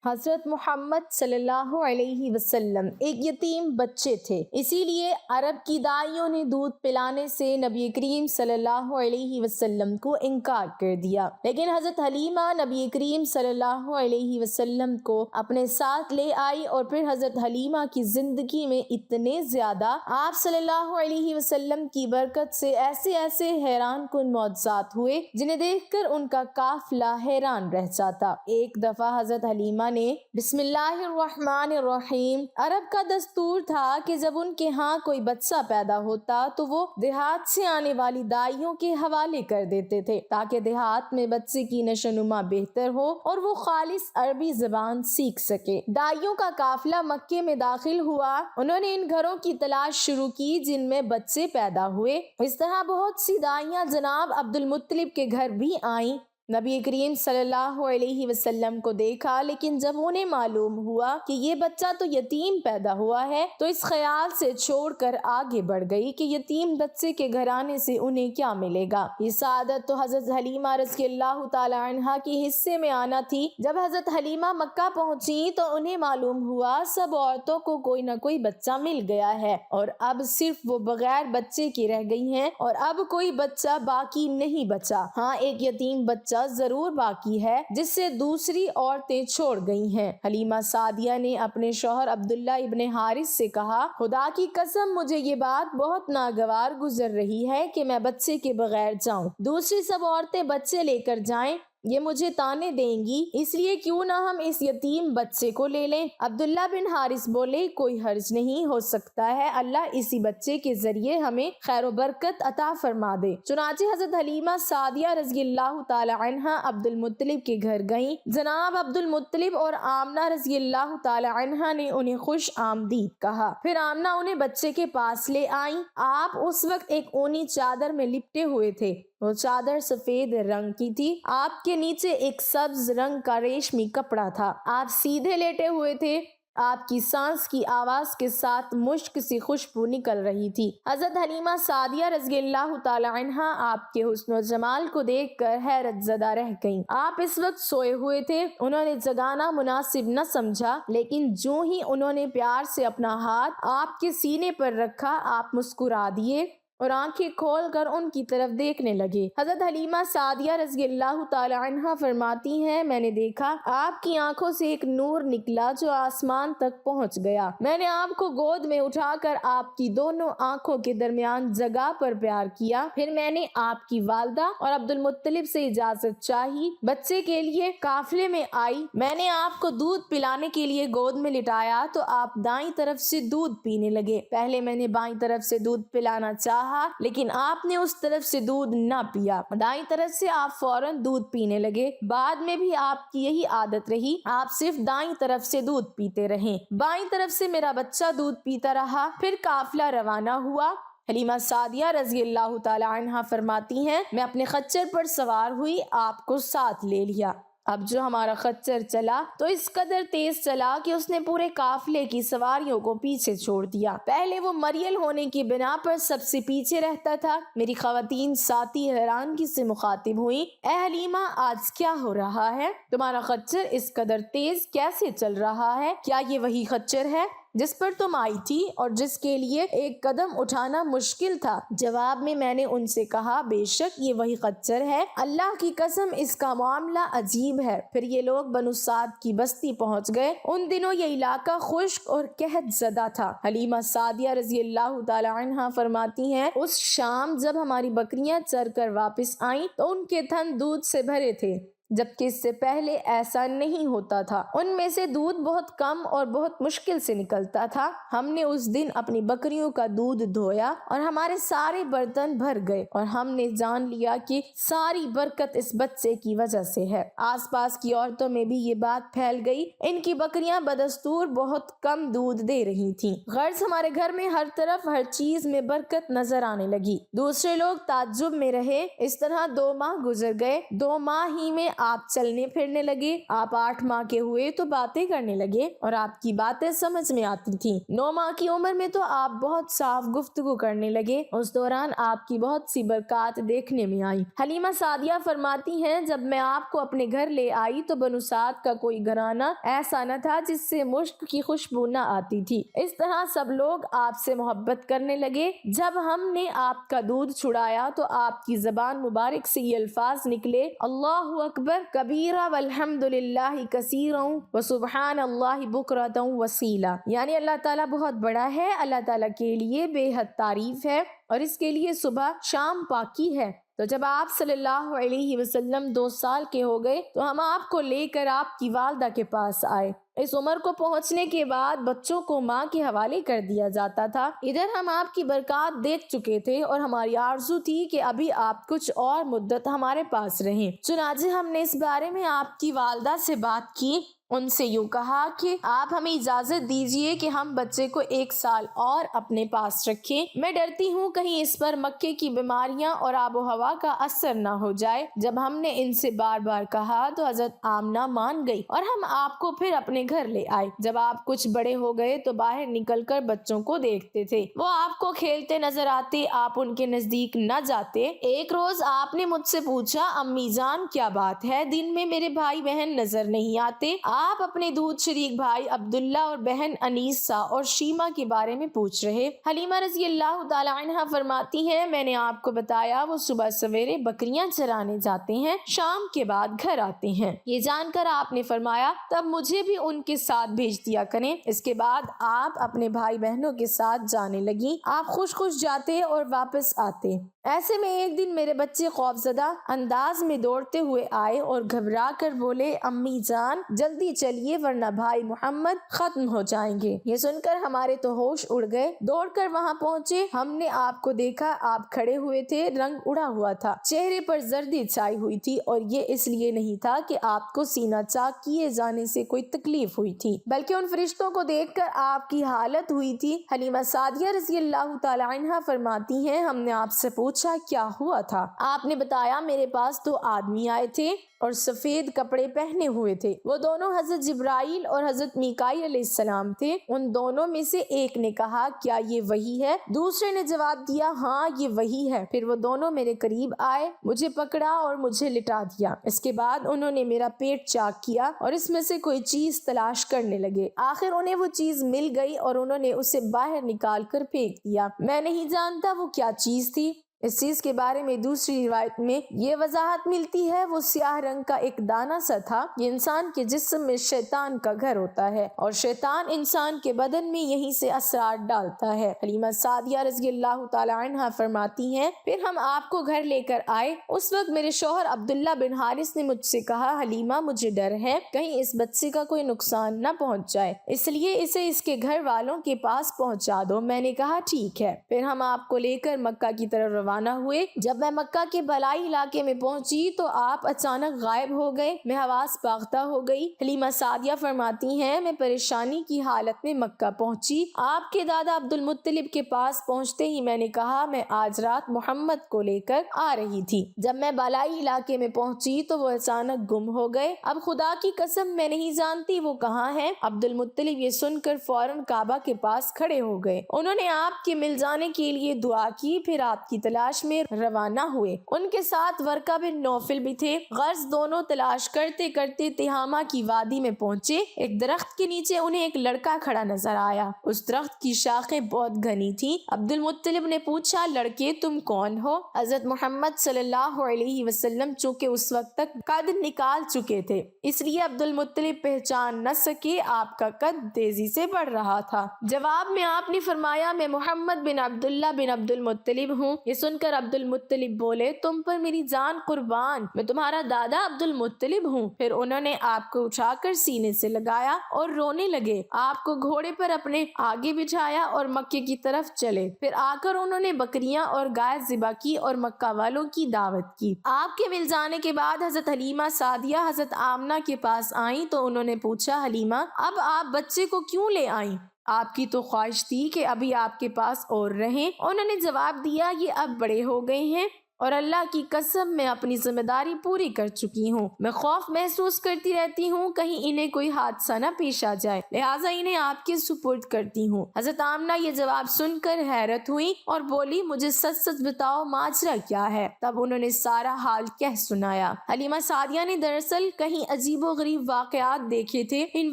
حضرت محمد صلی اللہ علیہ وسلم ایک یتیم بچے تھے، اسی لیے عرب کی دائیوں نے دودھ پلانے سے نبی کریم صلی اللہ علیہ وسلم کو انکار کر دیا، لیکن حضرت حلیمہ نبی کریم صلی اللہ علیہ وسلم کو اپنے ساتھ لے آئی، اور پھر حضرت حلیمہ کی زندگی میں اتنے زیادہ آپ صلی اللہ علیہ وسلم کی برکت سے ایسے حیران کن معجزات ہوئے جنہیں دیکھ کر ان کا قافلہ حیران رہ جاتا۔ ایک دفعہ حضرت حلیمہ نے بسم اللہ الرحمن الرحیم، عرب کا دستور تھا کہ جب ان کے ہاں کوئی بچہ پیدا ہوتا تو وہ دیہات سے آنے والی دائیوں کے حوالے کر دیتے تھے تاکہ دیہات میں بچے کی نشو و نما بہتر ہو اور وہ خالص عربی زبان سیکھ سکے۔ دائیوں کا قافلہ مکے میں داخل ہوا، انہوں نے ان گھروں کی تلاش شروع کی جن میں بچے پیدا ہوئے۔ اس طرح بہت سی دائیاں جناب عبد المطلب کے گھر بھی آئیں۔ نبی کریم صلی اللہ علیہ وسلم کو دیکھا، لیکن جب انہیں معلوم ہوا کہ یہ بچہ تو یتیم پیدا ہوا ہے تو اس خیال سے چھوڑ کر آگے بڑھ گئی کہ یتیم بچے کے گھرانے سے انہیں کیا ملے گا۔ یہ سعادت تو حضرت حلیمہ رضی اللہ تعالی عنہا کی حصے میں آنا تھی۔ جب حضرت حلیمہ مکہ پہنچی تو انہیں معلوم ہوا سب عورتوں کو کوئی نہ کوئی بچہ مل گیا ہے اور اب صرف وہ بغیر بچے کی رہ گئی ہیں، اور اب کوئی بچہ باقی نہیں بچا۔ ہاں، ایک یتیم بچہ ضرور باقی ہے جس سے دوسری عورتیں چھوڑ گئی ہیں۔ حلیمہ سعدیہ نے اپنے شوہر عبداللہ ابن حارث سے کہا، خدا کی قسم مجھے یہ بات بہت ناگوار گزر رہی ہے کہ میں بچے کے بغیر جاؤں، دوسری سب عورتیں بچے لے کر جائیں، یہ مجھے تانے دیں گی، اس لیے کیوں نہ ہم اس یتیم بچے کو لے لیں۔ عبداللہ بن حارث بولے، کوئی حرج نہیں، ہو سکتا ہے اللہ اسی بچے کے ذریعے ہمیں خیر و برکت عطا فرما دے۔ چنانچہ حضرت حلیمہ سعدیہ رضی اللہ تعالی عنہا عبد المطلب کے گھر گئیں۔ جناب عبد المطلب اور آمنہ رضی اللہ تعالی عنہا نے انہیں خوش آمدید کہا۔ پھر آمنہ انہیں بچے کے پاس لے آئیں۔ آپ اس وقت ایک اونی چادر میں لپٹے ہوئے تھے، وہ چادر سفید رنگ کی تھی، آپ کے نیچے ایک سبز رنگ کا ریشمی کپڑا تھا، آپ سیدھے لیٹے ہوئے تھے، آپ کی سانس کی آواز کے ساتھ مشک سی خوشبو نکل رہی تھی۔ حضرت حلیمہ سعدیہ رضی اللہ تعالی عنہا آپ کے حسن و جمال کو دیکھ کر حیرت زدہ رہ گئیں۔ آپ اس وقت سوئے ہوئے تھے، انہوں نے جگانا مناسب نہ سمجھا، لیکن جو ہی انہوں نے پیار سے اپنا ہاتھ آپ کے سینے پر رکھا، آپ مسکرا دیے اور آنکھیں کھول کر ان کی طرف دیکھنے لگے۔ حضرت حلیمہ سعدیہ رضی اللہ تعالی عنہا فرماتی ہیں، میں نے دیکھا آپ کی آنکھوں سے ایک نور نکلا جو آسمان تک پہنچ گیا، میں نے آپ کو گود میں اٹھا کر آپ کی دونوں آنکھوں کے درمیان جگہ پر پیار کیا، پھر میں نے آپ کی والدہ اور عبد المطلب سے اجازت چاہی، بچے کے لیے قافلے میں آئی، میں نے آپ کو دودھ پلانے کے لیے گود میں لٹایا تو آپ دائیں طرف سے دودھ پینے لگے، پہلے میں نے بائیں طرف سے دودھ پلانا چاہا لیکن آپ نے اس طرف سے دودھ نہ پیا، دائیں طرف سے آپ فوراً دودھ پینے لگے، بعد میں بھی آپ کی یہی عادت رہی، آپ صرف دائیں طرف سے دودھ پیتے رہیں، بائیں طرف سے میرا بچہ دودھ پیتا رہا، پھر قافلہ روانہ ہوا۔ حلیمہ سعدیہ رضی اللہ تعالی عنہا فرماتی ہیں، میں اپنے خچر پر سوار ہوئی، آپ کو ساتھ لے لیا۔ اب جو ہمارا خچر چلا تو اس قدر تیز چلا کہ اس نے پورے قافلے کی سواریوں کو پیچھے چھوڑ دیا۔ پہلے وہ مریل ہونے کی بنا پر سب سے پیچھے رہتا تھا۔ میری خواتین ساتھی حیرانگی سے مخاطب ہوئی، اے حلیمہ آج کیا ہو رہا ہے؟ تمہارا خچر اس قدر تیز کیسے چل رہا ہے؟ کیا یہ وہی خچر ہے جس پر تم آئی تھی اور جس کے لیے ایک قدم اٹھانا مشکل تھا؟ جواب میں نے ان سے کہا، بے شک یہ وہی خچر ہے، اللہ کی قسم اس کا معاملہ عجیب ہے۔ پھر یہ لوگ بنو سعد کی بستی پہنچ گئے، ان دنوں یہ علاقہ خشک اور قحط زدہ تھا۔ حلیمہ سعدیہ رضی اللہ تعالی عنہا فرماتی ہیں، اس شام جب ہماری بکریاں چر کر واپس آئیں تو ان کے تھن دودھ سے بھرے تھے، جبکہ اس سے پہلے ایسا نہیں ہوتا تھا، ان میں سے دودھ بہت کم اور بہت مشکل سے نکلتا تھا۔ ہم نے اس دن اپنی بکریوں کا دودھ دھویا اور ہمارے سارے برتن بھر گئے اور ہم نے جان لیا کہ ساری برکت اس بچے کی وجہ سے ہے۔ آس پاس کی عورتوں میں بھی یہ بات پھیل گئی، ان کی بکریاں بدستور بہت کم دودھ دے رہی تھیں، غرض ہمارے گھر میں ہر طرف ہر چیز میں برکت نظر آنے لگی۔ دوسرے لوگ تعجب میں رہے۔ اس طرح 2 ماہ گزر گئے، 2 ماہ ہی میں آپ چلنے پھرنے لگے، آپ 8 ماہ کے ہوئے تو باتیں کرنے لگے اور آپ کی باتیں سمجھ میں آتی تھیں۔ 9 ماہ کی عمر میں تو آپ بہت صاف گفتگو کرنے لگے، اس دوران آپ کی بہت سی برکات دیکھنے میں آئی۔ حلیمہ سعدیہ فرماتی ہیں جب میں آپ کو اپنے گھر لے آئی تو بنو سعد کا کوئی گھرانہ ایسا نہ تھا جس سے مشک کی خوشبو نہ آتی تھی۔ اس طرح سب لوگ آپ سے محبت کرنے لگے۔ جب ہم نے آپ کا دودھ چھڑایا تو آپ کی زبان مبارک سے یہ الفاظ نکلے، اللہ اکبر کبیرہ والحمد للہ کثیرا وسبحان اللہ بکرۃ وصیلا، یعنی اللہ تعالیٰ بہت بڑا ہے، اللہ تعالیٰ کے لیے بے حد تعریف ہے اور اس کے لیے صبح شام پاکی ہے۔ تو جب آپ صلی اللہ علیہ وسلم 2 سال کے ہو گئے تو ہم آپ کو لے کر آپ کی والدہ کے پاس آئے۔ اس عمر کو پہنچنے کے بعد بچوں کو ماں کے حوالے کر دیا جاتا تھا۔ ادھر ہم آپ کی برکات دیکھ چکے تھے اور ہماری آرزو تھی کہ ابھی آپ کچھ اور مدت ہمارے پاس رہیں۔ چنانچہ ہم نے اس بارے میں آپ کی والدہ سے بات کی، ان سے یوں کہا کہ آپ ہمیں اجازت دیجئے کہ ہم بچے کو 1 سال اور اپنے پاس رکھیں، میں ڈرتی ہوں کہیں اس پر مکے کی بیماریاں اور آب و ہوا کا اثر نہ ہو جائے۔ جب ہم نے ان سے بار بار کہا تو حضرت آمنہ مان گئی اور ہم آپ کو پھر اپنے گھر لے آئے۔ جب آپ کچھ بڑے ہو گئے تو باہر نکل کر بچوں کو دیکھتے تھے، وہ آپ کو کھیلتے نظر آتے، آپ ان کے نزدیک نہ جاتے۔ ایک روز آپ نے مجھ سے پوچھا، امی جان کیا بات ہے، دن میں میرے بھائی بہن نظر نہیں آتے؟ آپ اپنے دودھ شریک بھائی عبداللہ اور بہن انیسہ اور شیما کے بارے میں پوچھ رہے۔ حلیمہ رضی اللہ تعالی عنہ فرماتی ہیں میں نے آپ کو بتایا وہ صبح سویرے بکریاں چرانے جاتے ہیں، شام کے بعد گھر آتے ہیں۔ یہ جان کر آپ نے فرمایا تب مجھے بھی ان کے ساتھ بھیج دیا کریں۔ اس کے بعد آپ اپنے بھائی بہنوں کے ساتھ جانے لگی، آپ خوش خوش جاتے اور واپس آتے۔ ایسے میں ایک دن میرے بچے خوفزدہ انداز میں دوڑتے ہوئے آئے اور گھبرا کر بولے، امی جان جلدی چلیے ورنہ بھائی محمد ختم ہو جائیں گے۔ یہ سن کر ہمارے تو ہوش اڑ گئے، دوڑ کر وہاں پہنچے، ہم نے آپ کو دیکھا، آپ کھڑے ہوئے تھے، رنگ اڑا ہوا تھا، چہرے پر زردی چھائی ہوئی تھی اور یہ اس لیے نہیں تھا کہ آپ کو سینہ چاک کیے جانے سے کوئی تکلیف ہوئی تھی بلکہ ان فرشتوں کو دیکھ کر آپ کی حالت ہوئی تھی۔ حلیمہ سعدیہ رضی اللہ تعالی عنہ فرماتی ہیں ہم نے آپ سے پوچھا کیا ہوا تھا، آپ نے بتایا میرے پاس 2 آدمی آئے تھے اور سفید کپڑے پہنے ہوئے تھے، وہ دونوں حضرت جبرائیل اور حضرت میکائیل علیہ السلام تھے۔ ان دونوں میں سے ایک نے کہا کیا یہ وہی ہے؟ دوسرے نے جواب دیا ہاں یہ وہی ہے۔ پھر وہ دونوں میرے قریب آئے، مجھے پکڑا اور مجھے لٹا دیا، اس کے بعد انہوں نے میرا پیٹ چاک کیا اور اس میں سے کوئی چیز تلاش کرنے لگے، آخر انہیں وہ چیز مل گئی اور انہوں نے اسے باہر نکال کر پھینک دیا، میں نہیں جانتا وہ کیا چیز تھی۔ اس چیز کے بارے میں دوسری روایت میں یہ وضاحت ملتی ہے وہ سیاہ رنگ کا ایک دانہ سا تھا، یہ انسان کے جسم میں شیطان کا گھر ہوتا ہے اور شیطان انسان کے بدن میں یہیں سے اثرات ڈالتا ہے۔ حلیمہ سعدیہ رضی اللہ تعالی عنہ فرماتی ہیں پھر ہم آپ کو گھر لے کر آئے، اس وقت میرے شوہر عبداللہ بن حارث نے مجھ سے کہا حلیمہ مجھے ڈر ہے کہیں اس بچے کا کوئی نقصان نہ پہنچ جائے، اس لیے اسے اس کے گھر والوں کے پاس پہنچا دو۔ میں نے کہا ٹھیک ہے۔ پھر ہم آپ کو لے کر مکہ کی طرف روانہ ہوئے۔ جب میں مکہ کے بالائی علاقے میں پہنچی تو آپ اچانک غائب ہو گئے، میں حواس باختہ ہو گئی۔ حلیمہ سعدیہ فرماتی ہیں میں پریشانی کی حالت میں مکہ پہنچی، آپ کے دادا عبد المطلب کے پاس پہنچتے ہی میں نے کہا میں آج رات محمد کو لے کر آ رہی تھی۔ جب میں بالائی علاقے میں پہنچی تو وہ اچانک گم ہو گئے، اب خدا کی قسم میں نہیں جانتی وہ کہاں ہیں۔ عبد المطلب یہ سن کر فوراً کعبہ کے پاس کھڑے ہو گئے، انہوں نے آپ کے مل جانے کے لیے دعا کی، پھر آپ کی تلاش میں روانہ ہوئے۔ ان کے ساتھ ورقہ بن نوفل بھی تھے۔ غرض دونوں تلاش کرتے کرتے تہامہ کی وادی میں پہنچے، ایک درخت کے نیچے انہیں ایک لڑکا کھڑا نظر آیا، اس درخت کی شاخیں بہت گھنی تھی۔ عبد المطلب نے پوچھا لڑکے تم کون ہو؟ حضرت محمد صلی اللہ علیہ وسلم چونکہ اس وقت تک قد نکال چکے تھے اس لیے عبد المطلب پہچان نہ سکے، آپ کا قد تیزی سے بڑھ رہا تھا۔ جواب میں آپ نے فرمایا میں محمد بن عبداللہ بن عبد المطلب ہوں۔ یہ سن کر عبد المطلب بولے تم پر میری جان قربان، میں تمہارا دادا عبد المطلب ہوں۔ پھر انہوں نے آپ کو اٹھا کر سینے سے لگایا اور رونے لگے، آپ کو گھوڑے پر اپنے آگے بٹھایا اور مکے کی طرف چلے۔ پھر آ کر انہوں نے بکریاں اور گائے ذبح کی اور مکہ والوں کی دعوت کی۔ آپ کے مل جانے کے بعد حضرت حلیمہ سعدیہ حضرت آمنہ کے پاس آئیں تو انہوں نے پوچھا حلیمہ اب آپ بچے کو کیوں لے آئیں؟ آپ کی تو خواہش تھی کہ ابھی آپ کے پاس اور رہیں۔ انہوں نے جواب دیا یہ اب بڑے ہو گئے ہیں، اور اللہ کی قسم میں اپنی ذمہ داری پوری کر چکی ہوں۔ میں خوف محسوس کرتی رہتی ہوں کہیں انہیں کوئی حادثہ نہ پیش آ جائے، لہٰذا انہیں آپ کے سپرد کرتی ہوں۔ حضرت آمنہ یہ جواب سن کر حیرت ہوئی اور بولی مجھے سچ سچ بتاؤ ماجرا کیا ہے؟ تب انہوں نے سارا حال کہہ سنایا۔ حلیمہ سعدیہ نے دراصل کہیں عجیب و غریب واقعات دیکھے تھے، ان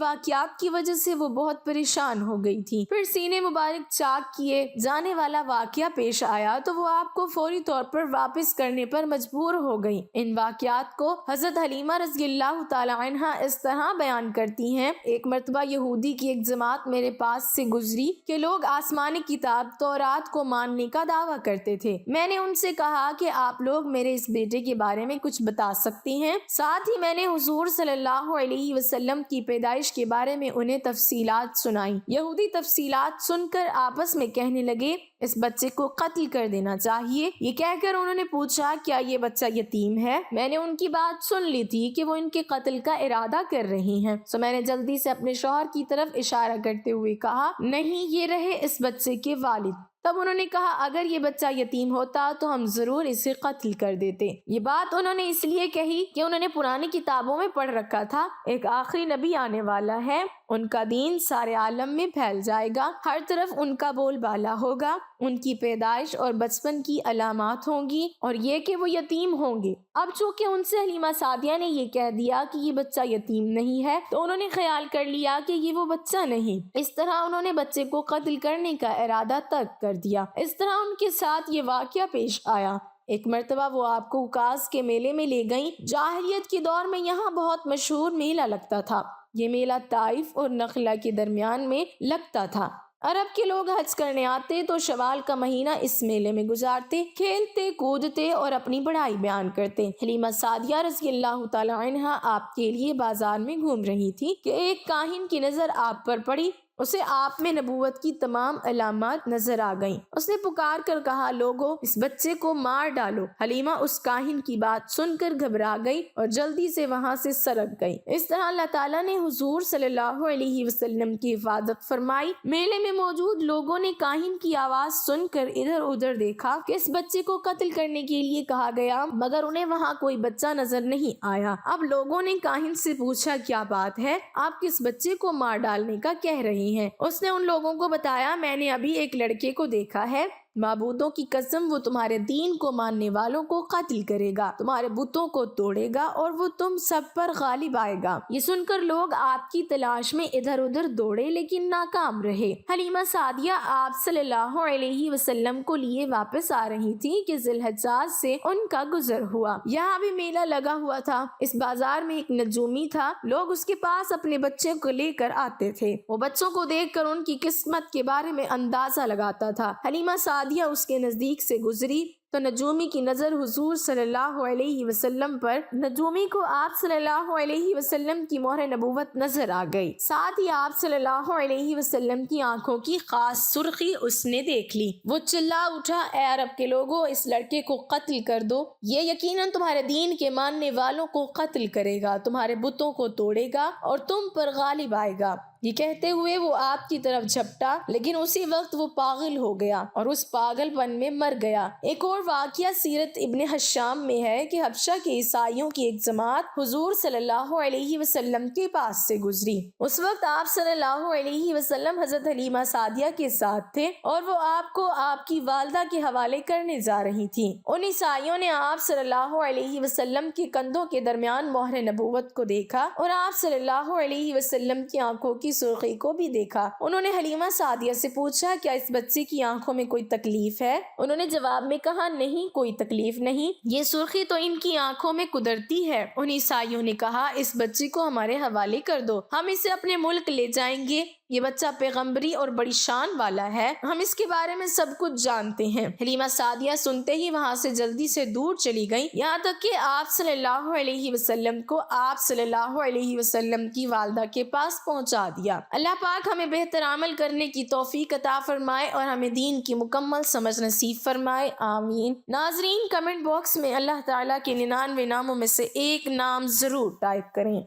واقعات کی وجہ سے وہ بہت پریشان ہو گئی تھی۔ پھر سینے مبارک چاک کیے جانے والا واقعہ پیش آیا تو وہ آپ کو فوری طور پر واپس کرنے پر مجبور ہو گئی۔ ان واقعات کو حضرت حلیمہ رضی اللہ تعالی عنہا اس طرح بیان کرتی ہیں، ایک مرتبہ یہودی کی ایک جماعت میرے پاس سے گزری کہ لوگ آسمانی کتاب تورات کو ماننے کا دعویٰ کرتے تھے۔ میں نے ان سے کہا کہ آپ لوگ میرے اس بیٹے کے بارے میں کچھ بتا سکتی ہیں؟ ساتھ ہی میں نے حضور صلی اللہ علیہ وسلم کی پیدائش کے بارے میں انہیں تفصیلات سنائیں۔ یہودی تفصیلات سن کر آپس میں کہنے لگے اس بچے کو قتل کر دینا چاہیے۔ یہ کہہ کر انہوں نے پوچھا کیا یہ بچہ یتیم ہے؟ میں نے ان کی بات سن لی تھی کہ وہ ان کے قتل کا ارادہ کر رہی ہیں، سو میں نے جلدی سے اپنے شوہر کی طرف اشارہ کرتے ہوئے کہا نہیں، یہ رہے اس بچے کے والد۔ تب انہوں نے کہا اگر یہ بچہ یتیم ہوتا تو ہم ضرور اسے قتل کر دیتے۔ یہ بات انہوں نے اس لیے کہی کہ انہوں نے پرانی کتابوں میں پڑھ رکھا تھا ایک آخری نبی آنے والا ہے، ان کا دین سارے عالم میں پھیل جائے گا، ہر طرف ان کا بول بالا ہوگا، ان کی پیدائش اور بچپن کی علامات ہوں گی اور یہ کہ وہ یتیم ہوں گے۔ اب چونکہ ان سے حلیمہ سعدیہ نے یہ کہہ دیا کہ یہ بچہ یتیم نہیں ہے تو انہوں نے خیال کر لیا کہ یہ وہ بچہ نہیں۔ اس طرح انہوں نے بچے کو قتل کرنے کا ارادہ ترک کر دیا۔ اس طرح ان کے ساتھ یہ واقعہ پیش آیا۔ ایک مرتبہ وہ آپ کو عکاظ کے میلے میں لے گئیں۔ جاہلیت کے دور میں یہاں بہت مشہور میلہ لگتا تھا۔ یہ میلہ طائف اور نخلا کے درمیان میں لگتا تھا۔ عرب کے لوگ حج کرنے آتے تو شوال کا مہینہ اس میلے میں گزارتے، کھیلتے کودتے اور اپنی بڑائی بیان کرتے۔ حلیمہ سعدیہ رضی اللہ تعالی عنہا آپ کے لیے بازار میں گھوم رہی تھی کہ ایک کاہن کی نظر آپ پر پڑی۔ اسے آپ میں نبوت کی تمام علامات نظر آ گئیں۔ اس نے پکار کر کہا لوگو اس بچے کو مار ڈالو۔ حلیمہ اس کاہن کی بات سن کر گھبرا گئی اور جلدی سے وہاں سے سرک گئی۔ اس طرح اللہ تعالیٰ نے حضور صلی اللہ علیہ وسلم کی حفاظت فرمائی۔ میلے میں موجود لوگوں نے کاہن کی آواز سن کر ادھر ادھر دیکھا کہ اس بچے کو قتل کرنے کے لیے کہا گیا، مگر انہیں وہاں کوئی بچہ نظر نہیں آیا۔ اب لوگوں نے کاہن سے پوچھا کیا بات ہے، آپ کس بچے کو مار ڈالنے کا کہہ رہی ہیں؟ اس نے ان لوگوں کو بتایا میں نے ابھی ایک لڑکے کو دیکھا ہے، معبودوں کی قسم وہ تمہارے دین کو ماننے والوں کو قتل کرے گا، تمہارے بتوں کو توڑے گا اور وہ تم سب پر غالب آئے گا۔ یہ سن کر لوگ آپ کی تلاش میں ادھر ادھر دوڑے لیکن ناکام رہے۔ حلیمہ سعدیہ آپ صلی اللہ علیہ وسلم کو لیے واپس آ رہی تھی کہ ذی الحجاج سے ان کا گزر ہوا۔ یہاں بھی میلہ لگا ہوا تھا۔ اس بازار میں ایک نجومی تھا، لوگ اس کے پاس اپنے بچے کو لے کر آتے تھے۔ وہ بچوں کو دیکھ کر ان کی قسمت کے بارے میں اندازہ لگاتا تھا۔ حلیمہ سعدیہ اس کے نزدیک سے گزری تو نجومی کی نظر حضور صلی اللہ علیہ وسلم پر، نجومی کو آپ صلی اللہ علیہ وسلم کی مہر نبوت نظر آ گئی۔ ساتھ ہی آپ صلی اللہ علیہ وسلم کی آنکھوں کی خاص سرخی اس نے دیکھ لی۔ وہ چلا اٹھا اے عرب کے لوگوں اس لڑکے کو قتل کر دو، یہ یقیناً تمہارے دین کے ماننے والوں کو قتل کرے گا، تمہارے بتوں کو توڑے گا اور تم پر غالب آئے گا۔ یہ کہتے ہوئے وہ آپ کی طرف جھپٹا لیکن اسی وقت وہ پاگل ہو گیا اور اس پاگل پن میں مر گیا۔ ایک اور واقعہ سیرت ابن حشام میں ہے کہ حبشہ کے عیسائیوں کی ایک جماعت حضور صلی اللہ علیہ وسلم کے پاس سے گزری۔ اس وقت آپ صلی اللہ علیہ وسلم حضرت حلیمہ سعدیہ کے ساتھ تھے اور وہ آپ کو آپ کی والدہ کے حوالے کرنے جا رہی تھی۔ ان عیسائیوں نے آپ صلی اللہ علیہ وسلم کے کندھوں کے درمیان مہر نبوت کو دیکھا اور آپ صلی اللہ علیہ وسلم کی آنکھوں کی سرخی کو بھی دیکھا۔ انہوں نے حلیمہ سعدیہ سے پوچھا کیا اس بچے کی آنکھوں میں کوئی تکلیف ہے؟ انہوں نے جواب میں کہا نہیں، کوئی تکلیف نہیں، یہ سرخی تو ان کی آنکھوں میں قدرتی ہے۔ ان عیسائیوں نے کہا اس بچے کو ہمارے حوالے کر دو، ہم اسے اپنے ملک لے جائیں گے، یہ بچہ پیغمبری اور بڑی شان والا ہے، ہم اس کے بارے میں سب کچھ جانتے ہیں۔ حلیمہ سعدیہ سنتے ہی وہاں سے جلدی سے دور چلی گئیں، یہاں تک کہ آپ صلی اللہ علیہ وسلم کو آپ صلی اللہ علیہ وسلم کی والدہ کے پاس پہنچا دیا۔ اللہ پاک ہمیں بہتر عمل کرنے کی توفیق عطا فرمائے اور ہمیں دین کی مکمل سمجھ نصیب فرمائے، آمین۔ ناظرین کمنٹ باکس میں اللہ تعالیٰ کے 99 ناموں میں سے ایک نام ضرور ٹائپ کریں۔